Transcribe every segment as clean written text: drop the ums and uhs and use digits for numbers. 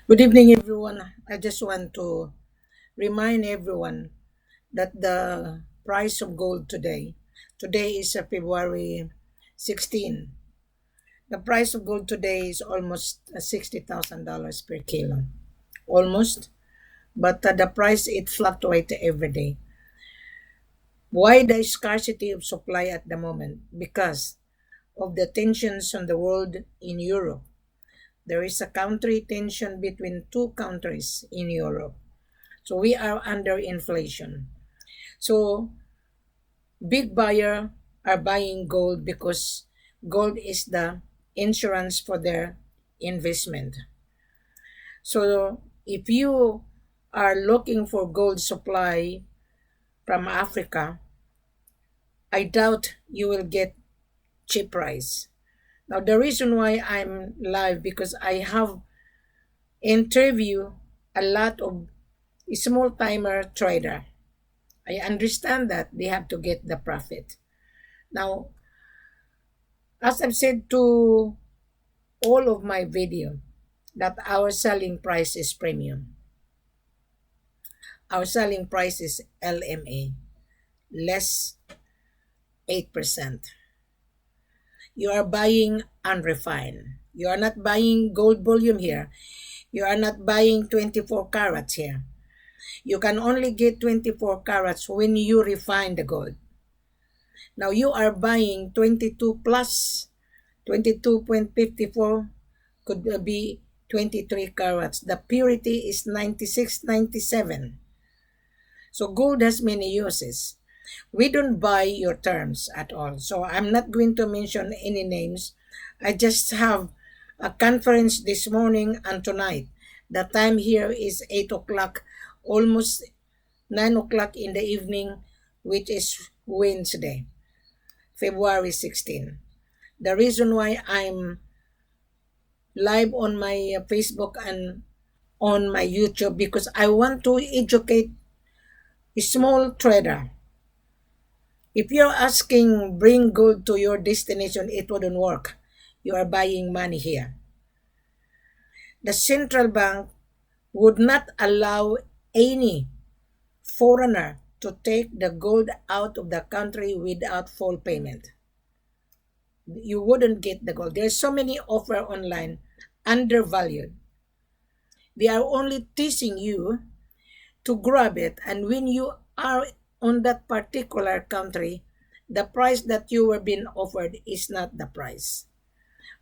Good evening, everyone. I just want to remind everyone that the price of gold today is February 16. The price of gold today is almost $60,000 per kilo. Almost. But the price, it fluctuates every day. Why the scarcity of supply at the moment? Because of the tensions on the world in Europe. There is a country tension between two countries in Europe. So we are under inflation. So big buyer are buying gold because gold is the insurance for their investment. So if you are looking for gold supply from Africa, I doubt you will get cheap price. Now the reason why I'm live because I have interviewed a lot of small timer trader. I understand that they have to get the profit. Now, as I've said to all of my video, that our selling price is premium. Our selling price is LME, less 8%. You are buying unrefined. You are not buying gold bullion here. You are not buying 24 carats here. You can only get 24 carats when you refine the gold. Now you are buying 22 plus 22.54 could be 23 carats. The purity is 96, 97. So gold has many uses. We don't buy your terms at all. So I'm not going to mention any names. I just have a conference this morning and tonight. The time here is 8 o'clock, almost 9 o'clock in the evening, which is Wednesday, February 16. The reason why I'm live on my Facebook and on my YouTube because I want to educate a small trader. If you're asking bring gold to your destination, it wouldn't work. You are buying money here. The central bank would not allow any foreigner to take the gold out of the country without full payment. You wouldn't get the gold. There's so many offer online, undervalued. They are only teasing you to grab it, and when you are on that particular country, the price that you were being offered is not the price.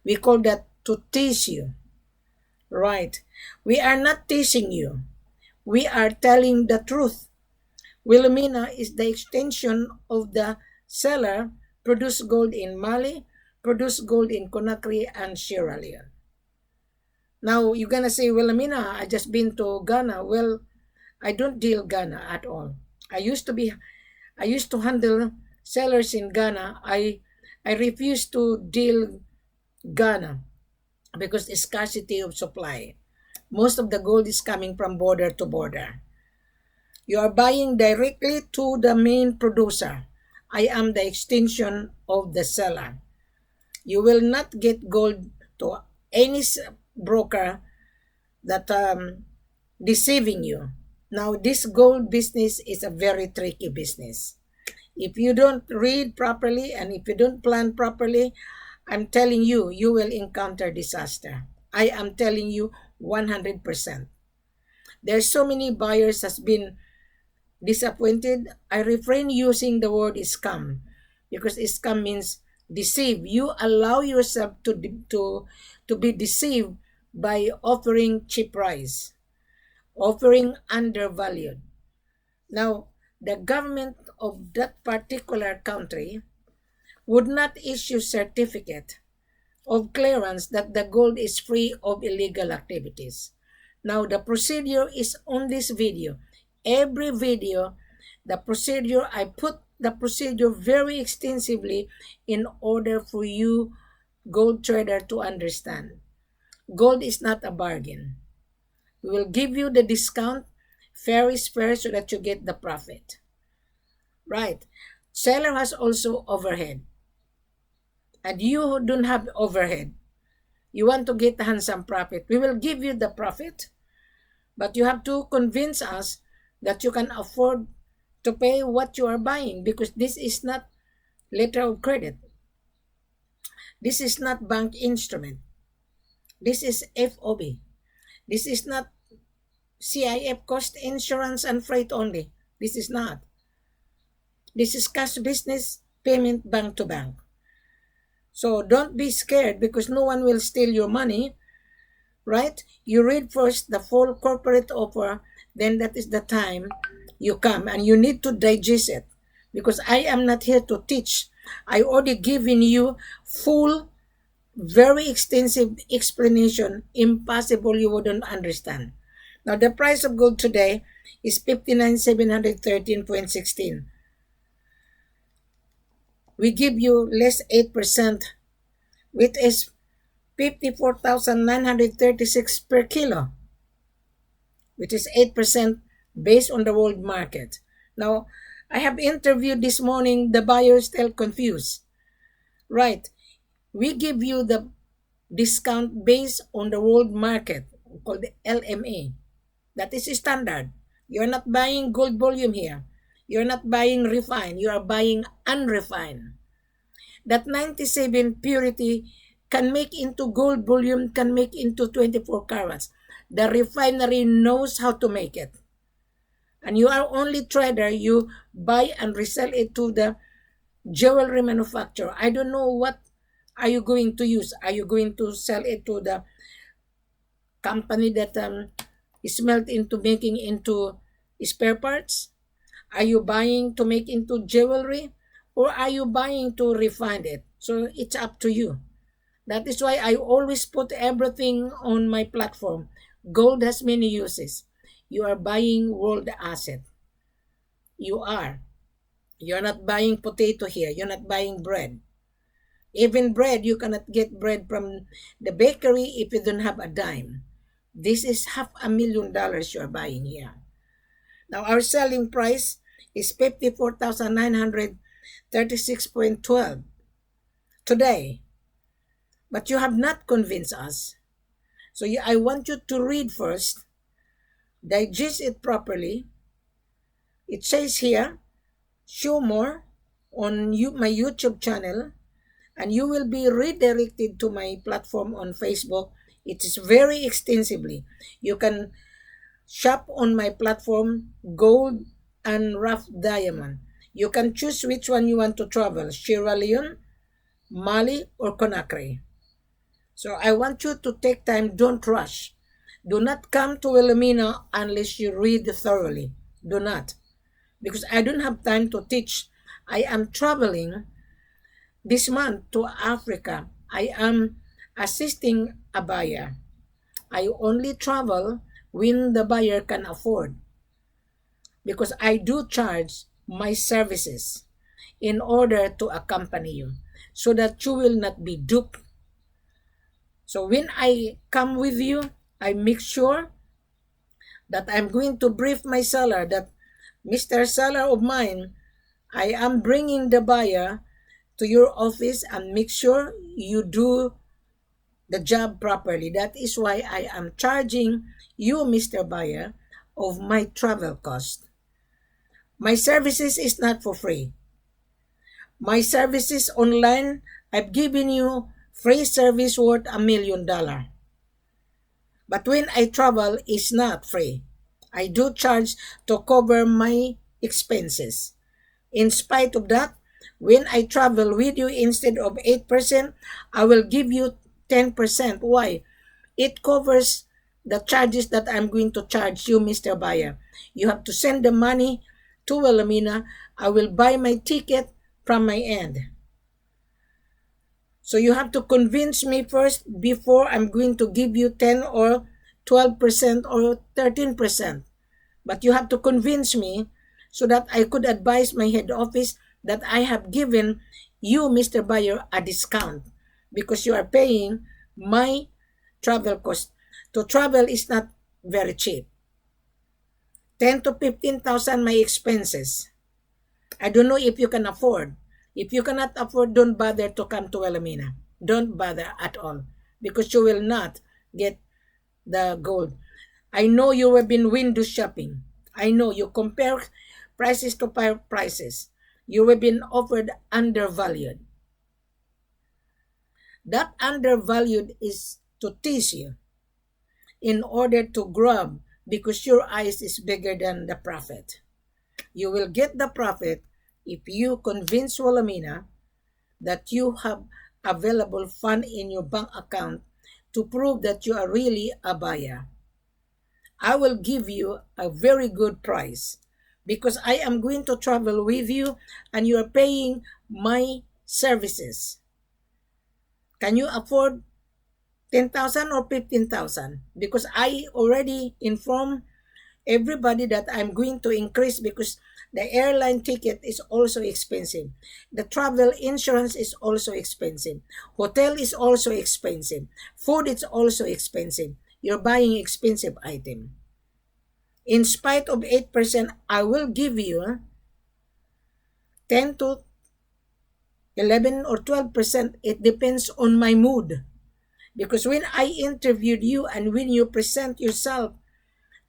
We call that to tease you. Right. We are not teasing you. We are telling the truth. Wilhelmina is the extension of the seller, produce gold in Mali, produce gold in Conakry and Sierra Leone. Now you're gonna say, Wilhelmina, I just been to Ghana. Well, I don't deal Ghana at all. I used to handle sellers in Ghana. I refuse to deal Ghana because the scarcity of supply. Most of the gold is coming from border to border. You are buying directly to the main producer. I am the extension of the seller. You will not get gold to any broker that deceiving you. Now, this gold business is a very tricky business. If you don't read properly and if you don't plan properly, I'm telling you, you will encounter disaster. I am telling you 100%. There's so many buyers has been disappointed. I refrain using the word scam because scam means deceive. You allow yourself to be deceived by offering cheap price, offering undervalued. Now, the government of that particular country would not issue certificate of clearance that the gold is free of illegal activities. Now, the procedure is on this video. Every video, the procedure, I put the procedure very extensively in order for you, gold trader, to understand. Gold is not a bargain. We will give you the discount. Fair is fair so that you get the profit. Right. Seller has also overhead. And you who don't have overhead, you want to get handsome profit. We will give you the profit. But you have to convince us that you can afford to pay what you are buying, because this is not letter of credit. This is not bank instrument. This is FOB. This is not CIF, cost, insurance, and freight only. This is not. This is cash business, payment bank to bank. So don't be scared, because no one will steal your money, right? You read first the full corporate offer, then that is the time you come, and you need to digest it, because I am not here to teach. I already given you full, very extensive explanation. Impossible you wouldn't understand. Now the price of gold today is 59,713.16. We give you less 8%, which is 54,936 per kilo, which is 8% based on the world market. Now, I have interviewed this morning the buyers, still confused. Right, we give you the discount based on the world market, called the LME. That is standard. You're not buying gold bullion here. You're not buying refined. You are buying unrefined. That 97 purity can make into gold bullion, can make into 24 carats. The refinery knows how to make it. And you are only trader, you buy and resell it to the jewelry manufacturer. I don't know what are you going to use. Are you going to sell it to the company that is melt into making into spare parts? Are you buying to make into jewelry, or are you buying to refine it? So it's up to you. That is why I always put everything on my platform. Gold has many uses. You are buying world asset. You are. You're not buying potato here. You're not buying bread. Even bread, you cannot get bread from the bakery if you don't have a dime. This is $500,000 you're buying here. Now, our selling price is 54,936.12 today. But you have not convinced us. So I want you to read first, digest it properly. It says here, show more on my YouTube channel, and you will be redirected to my platform on Facebook. It is very extensively. You can shop on my platform, gold and rough diamond. You can choose which one you want to travel, Sierra Leone, Mali, or Conakry. So I want you to take time. Don't rush. Do not come to Wilhelmina unless you read thoroughly. Do not. Because I don't have time to teach. I am traveling this month to Africa. I am assisting a buyer. I only travel when the buyer can afford, because I do charge my services in order to accompany you, so that you will not be duped. So when I come with you, I make sure that I'm going to brief my seller that, Mr. Seller of mine, I am bringing the buyer to your office, and make sure you do the job properly. That is why I am charging you, Mr. Buyer, of my travel cost. My services is not for free. My services online, I've given you free service worth $1 million. But when I travel, it's not free. I do charge to cover my expenses. In spite of that, when I travel with you, instead of 8%, I will give you 10%. Why? It covers the charges that I'm going to charge you, Mr. Buyer. You have to send the money to Wilhelmina. I will buy my ticket from my end. So you have to convince me first before I'm going to give you 10 or 12% or 13%. But you have to convince me so that I could advise my head office that I have given you, Mr. Buyer, a discount, because you are paying my travel cost. To travel is not very cheap. 10 to 15,000 my expenses. I don't know if you can afford. If you cannot afford, don't bother to come to Wilhelmina. Don't bother at all, because you will not get the gold. I know you have been window shopping. I know you compare prices to prices. You have been offered undervalued. That undervalued is to tease you in order to grab because your eyes is bigger than the profit. You will get the profit if you convince Wilhelmina that you have available fund in your bank account to prove that you are really a buyer. I will give you a very good price because I am going to travel with you and you are paying my services. Can you afford 10,000 or 15,000? Because I already informed everybody that I'm going to increase because the airline ticket is also expensive. The travel insurance is also expensive. Hotel is also expensive. Food is also expensive. You're buying expensive item. In spite of 8%, I will give you 10 to 11 or 12%. It depends on my mood. Because when I interviewed you and when you present yourself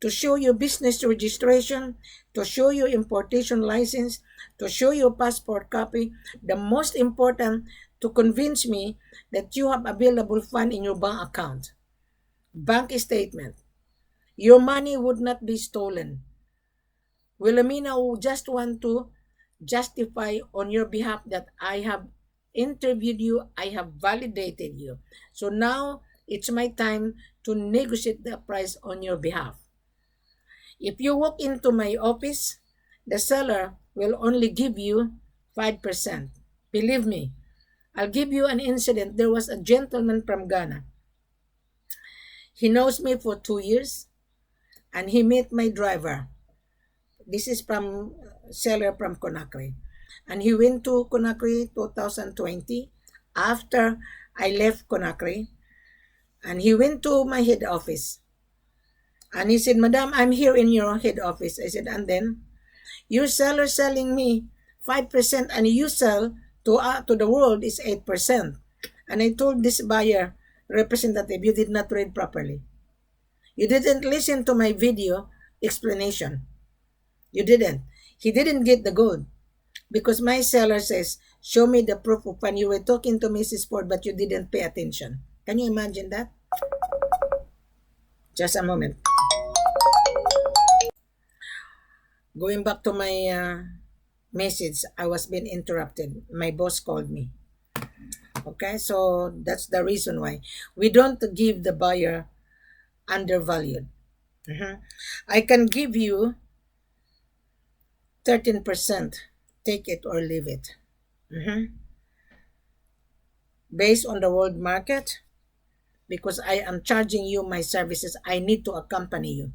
to show your business registration, to show your importation license, to show your passport copy, the most important to convince me that you have available fund in your bank account, bank statement. Your money would not be stolen. Wilhelmina will just want to justify on your behalf that I have interviewed you, I have validated you. So now it's my time to negotiate the price on your behalf. If you walk into my office, the seller will only give you 5%. Believe me, I'll give you an incident. There was a gentleman from Ghana. He knows me for 2 years and he met my driver. This is from seller from Conakry. And he went to Conakry 2020 after I left Conakry. And he went to my head office. And he said, Madam, I'm here in your head office. I said, and then? Your seller selling me 5% and you sell to the world is 8%. And I told this buyer representative, you did not read properly. You didn't listen to my video explanation. You didn't. He didn't get the gold because my seller says, show me the proof of fund. You were talking to Mrs. Ford, but you didn't pay attention. Can you imagine that? Just a moment. Going back to my message, I was being interrupted. My boss called me. Okay, so that's the reason why we don't give the buyer undervalued. I can give you 13%. Take it or leave it. Based on the world market, because I am charging you my services, I need to accompany you.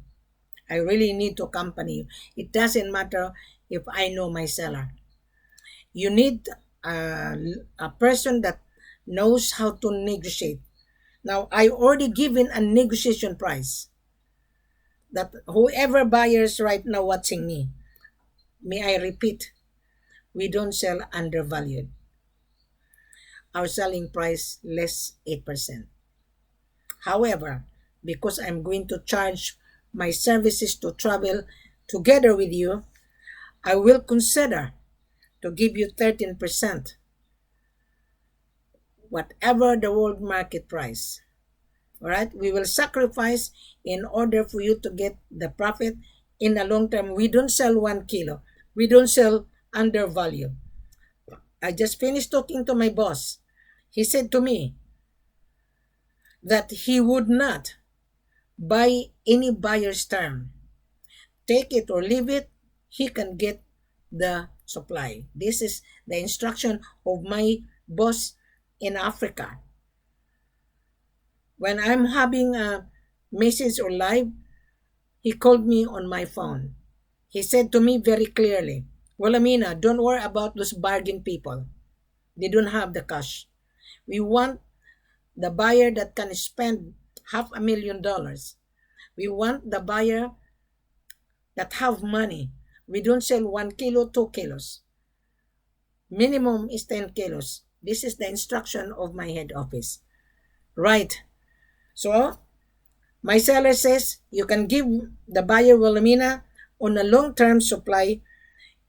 I really need to accompany you. It doesn't matter if I know my seller. You need a person that knows how to negotiate. Now, I already given a negotiation price that whoever buyers right now watching me, may I repeat, we don't sell undervalued. Our selling price less 8%. However, because I'm going to charge my services to travel together with you, I will consider to give you 13%, whatever the world market price. All right, we will sacrifice in order for you to get the profit in the long term. We don't sell 1 kilo. We don't sell undervalued. I just finished talking to my boss. He said to me that he would not buy any buyer's term. Take it or leave it, he can get the supply. This is the instruction of my boss in Africa. When I'm having a message or live, he called me on my phone. He said to me very clearly, Wilhelmina, don't worry about those bargain people. They don't have the cash. We want the buyer that can spend $500,000. We want the buyer that have money. We don't sell 1 kilo, 2 kilos. Minimum is 10 kilos. This is the instruction of my head office. Right. So, My seller says you can give the buyer Wilhelmina on a long-term supply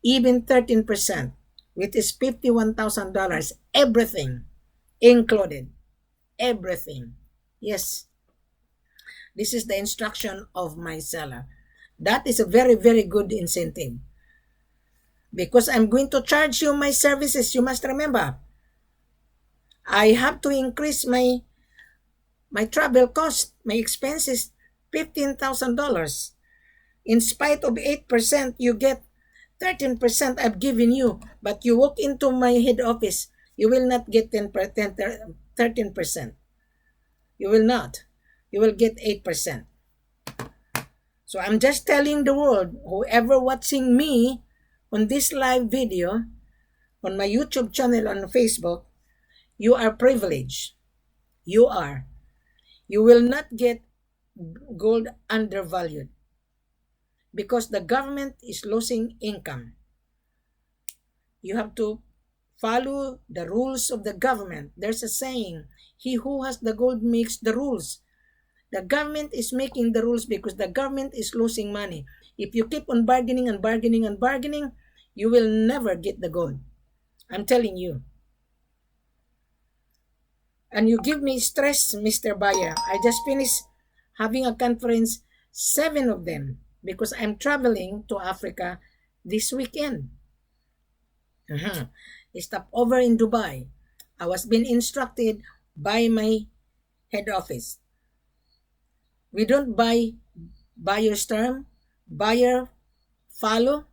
even 13%, which is $51,000, everything included. Everything. Yes, this is the instruction of my seller. That is a very, very good incentive. Because I'm going to charge you my services, you must remember. I have to increase my travel cost, my expenses, $15,000. In spite of 8%, you get 13% I've given you. But you walk into my head office, you will not get 13%. You will not. You will get 8%. So I'm just telling the world, whoever watching me on this live video, on my YouTube channel, on Facebook, you are privileged. You are. You will not get gold undervalued because the government is losing income. You have to follow the rules of the government. There's a saying, he who has the gold makes the rules. The government is making the rules because the government is losing money. If you keep on bargaining and bargaining and bargaining, you will never get the gold. I'm telling you. And you give me stress, Mr. Buyer. I just finished having a conference, 7 of them, because I'm traveling to Africa this weekend. Stop over in Dubai. I was being instructed by my head office. We don't buy buyer's term, buyer follow.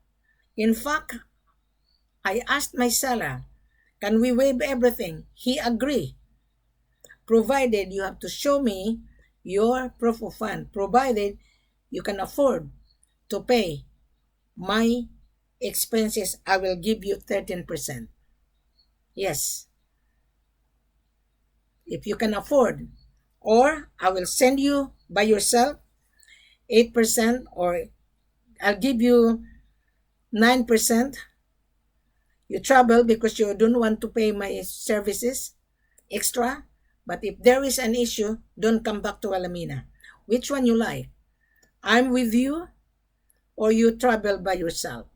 In fact, I asked my seller, can we waive everything? He agreed. Provided you have to show me your proof of fund, provided you can afford to pay my expenses, I will give you 13%. Yes. If you can afford, or I will send you by yourself 8%, or I'll give you 9%. You travel because you don't want to pay my services extra. But if there is an issue, don't come back to Wilhelmina. Which one you like? I'm with you, or you travel by yourself.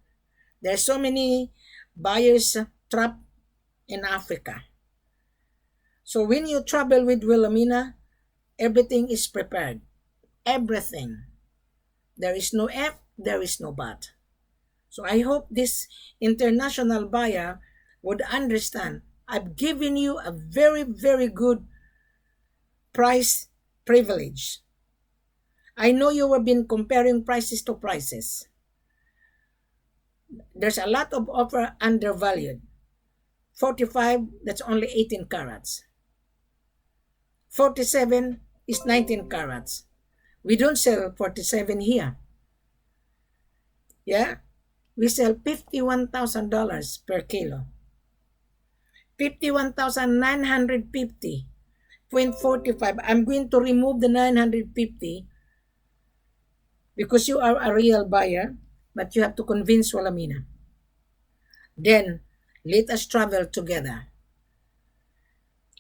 There's so many buyers trapped in Africa. So when you travel with Wilhelmina, everything is prepared. Everything. There is no F, there is no but. So I hope this international buyer would understand. I've given you a very, very good price privilege. I know you have been comparing prices to prices. There's a lot of offer undervalued. 45, that's only 18 carats. 47 is 19 carats. We don't sell 47 here. Yeah? We sell $51,000 per kilo. 51,950.45. I'm going to remove the 950 because you are a real buyer, but you have to convince Wilhelmina. Then, let us travel together.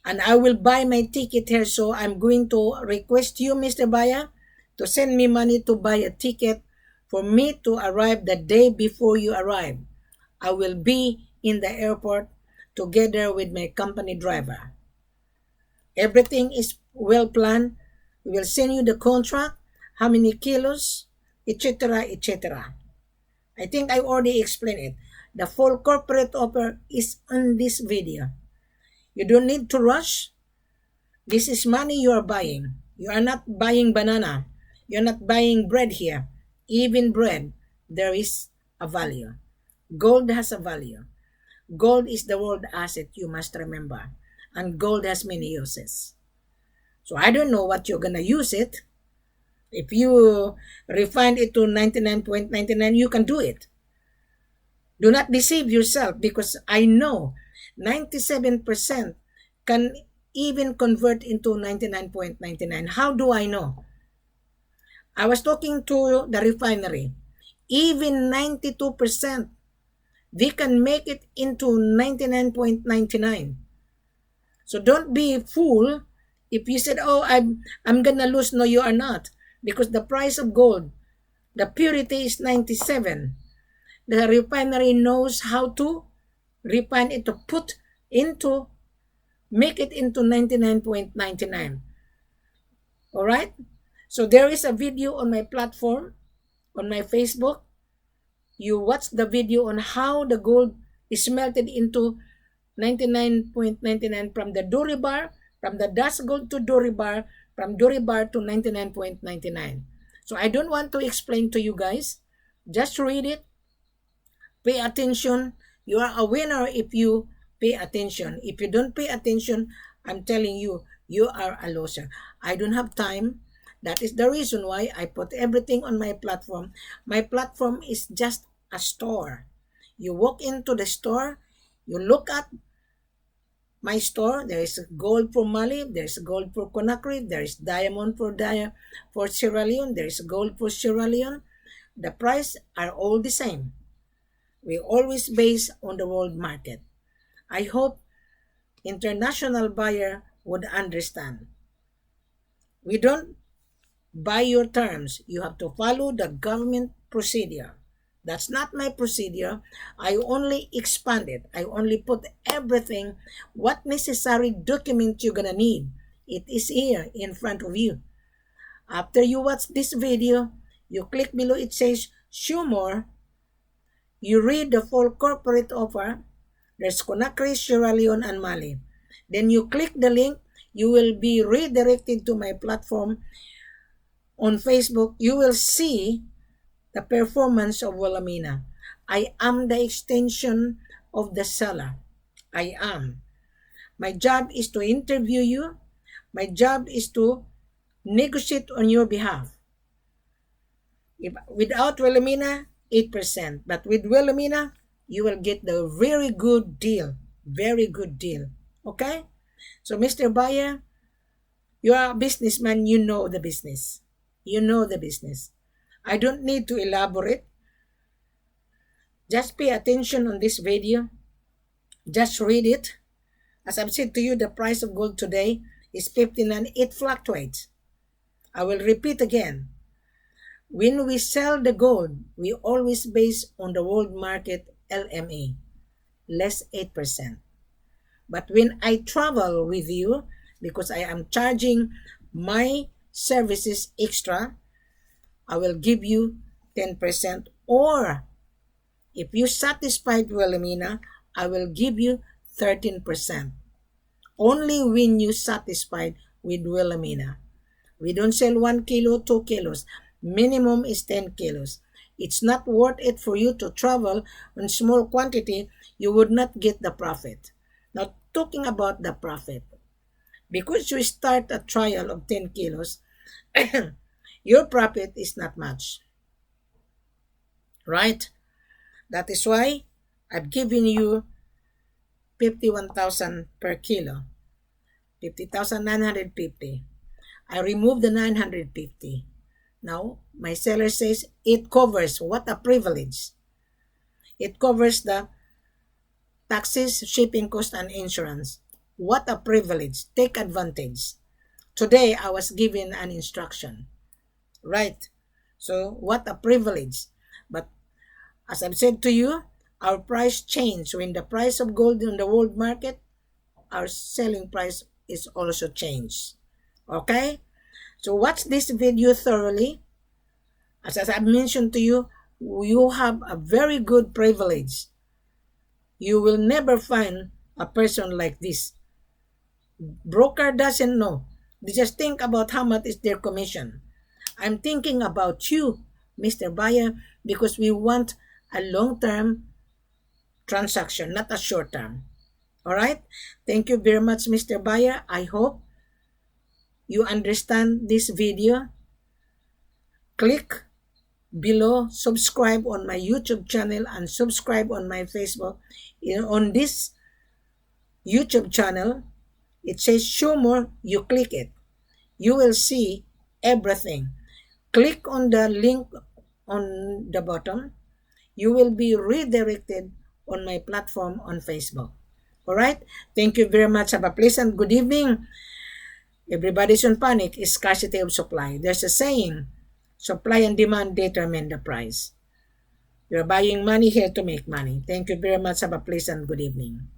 And I will buy my ticket here, so I'm going to request you, Mr. Buyer, to send me money to buy a ticket for me to arrive the day before you arrive. I will be in the airport together with my company driver. Everything is well planned. We will send you the contract, how many kilos, etc., etc. I think I already explained it. The full corporate offer is on this video. You don't need to rush. This is money you are buying. You are not buying banana. You're not buying bread here. Even bread, there is a value. Gold has a value. Gold is the world asset, you must remember. And gold has many uses. So I don't know what you're going to use it. If you refine it to 99.99, you can do it. Do not deceive yourself, because I know 97% can even convert into 99.99. How do I know? I was talking to the refinery. Even 92%, they can make it into 99.99. So don't be fool if you said, oh, I'm gonna lose. No, you are not. because the price of gold, the purity is 97. The refinery knows how to refine it, to put into, make it into 99.99. All right? So there is a video on my platform, on my Facebook. You watch the video on how the gold is melted into 99.99 from the Dore bar, from the dust gold to Dore bar, from Dore bar to 99.99. So I don't want to explain to you guys. Just read it. Pay attention. You are a winner if you pay attention. If you don't pay attention, I'm telling you, you are a loser. I don't have time. That is the reason why I put everything on my platform. My platform is just a store. You walk into the store, you look at my store, there is gold for Mali, there is gold for Conakry, there is diamond for Sierra Leone, there is gold for Sierra Leone. The price are all the same. We always base on the world market. I hope international buyer would understand. We don't buy your terms. You have to follow the government procedure. That's not my procedure. I only expand it. I only put everything, what necessary document you're gonna need. It is here in front of you. After you watch this video, you click below, it says show more. You read the full corporate offer. There's Conakry, Sierra Leone, and Mali. Then you click the link. You will be redirected to my platform on Facebook. You will see the performance of Wilhelmina. I am the extension of the seller. I am. My job is to interview you. My job is to negotiate on your behalf. Without Wilhelmina, 8%. But with Wilhelmina, you will get the very good deal. Very good deal. Okay? So, Mr. Buyer, you are a businessman. You know the business. You know the business. I don't need to elaborate. Just pay attention on this video. Just read it. As I've said to you, the price of gold today is 59. It fluctuates. I will repeat again. When we sell the gold, we always base on the world market LME, less 8%. But when I travel with you, because I am charging my services extra, I will give you 10%, or if you satisfied Wilhelmina, I will give you 13%. Only when you satisfied with Wilhelmina. We don't sell 1 kilo, 2 kilos. Minimum is 10 kilos. It's not worth it for you to travel in small quantity. You would not get the profit. Now, talking about the profit, because you start a trial of 10 kilos, your profit is not much. Right? That is why I've given you 51,000 per kilo. 50,950. I removed the 950. Now, my seller says it covers. What a privilege. It covers the taxes, shipping cost, and insurance. What a privilege. Take advantage. Today, I was given an instruction. Right? So, what a privilege. But, as I've said to you, our price changed. When the price of gold in the world market, our selling price is also changed. Okay? So, watch this video thoroughly. As I mentioned to you, you have a very good privilege. You will never find a person like this. Broker doesn't know. They just think about how much is their commission. I'm thinking about you, Mr. Buyer, because we want a long-term transaction, not a short-term. All right? Thank you very much, Mr. Buyer. I hope you understand this video. Click below, subscribe on my YouTube channel, and subscribe on my Facebook. On this YouTube channel, it says show more. You click it. You will see everything. Click on the link on the bottom. You will be redirected on my platform on Facebook. All right? Thank you very much. Have a pleasant good evening. Everybody's on panic is scarcity of supply. There's a saying, Supply and demand determine the price. You're buying money here to make money. Thank you very much. Have a pleasant good evening.